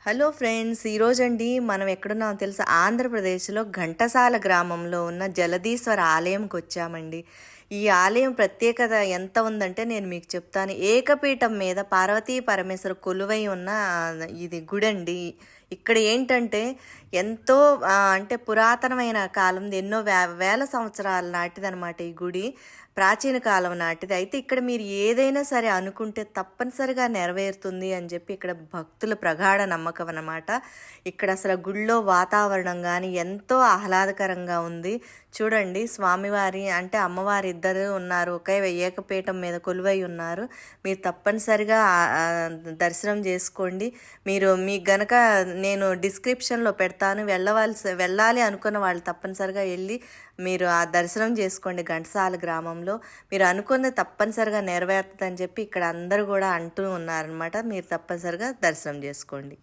Hello friends, ఈరోజండి మనం ఎక్కడున్నామో తెలుసా? ఆంధ్రప్రదేశ్లో ఘంటసాల గ్రామంలో ఉన్న జలదీశ్వర ఆలయంకి వచ్చామండి. ఈ ఆలయం ప్రత్యేకత ఎంత ఉందంటే నేను మీకు చెప్తాను. ఏకపీఠం మీద పార్వతీ పరమేశ్వర కొలువై ఉన్న ఇది గుడండి. ఇక్కడ ఏంటంటే ఎంతో అంటే పురాతనమైన కాలం, ఎన్నో వేల సంవత్సరాల నాటిదనమాట ఈ గుడి. ప్రాచీన కాలం నాటిది. అయితే ఇక్కడ మీరు ఏదైనా సరే అనుకుంటే తప్పనిసరిగా నెరవేరుతుంది అని చెప్పి ఇక్కడ భక్తుల ప్రగాఢ నమ్మకం అన్నమాట. ఇక్కడ అసలు గుళ్ళో వాతావరణం కానీ ఎంతో ఆహ్లాదకరంగా ఉంది. చూడండి, స్వామివారి అంటే అమ్మవారి ఇద్దరు ఉన్నారు, ఒకే ఏకపీఠం మీద కొలువై ఉన్నారు. మీరు తప్పనిసరిగా దర్శనం చేసుకోండి. మీకు గనక నేను డిస్క్రిప్షన్లో పెడతాను, వెళ్ళాలి అనుకున్న వాళ్ళు తప్పనిసరిగా వెళ్ళి మీరు ఆ దర్శనం చేసుకోండి. ఘంటసాల గ్రామంలో మీరు అనుకున్నది తప్పనిసరిగా నెరవేరుతుందని చెప్పి ఇక్కడ అందరూ కూడా అంటూ ఉన్నారనమాట. మీరు తప్పనిసరిగా దర్శనం చేసుకోండి.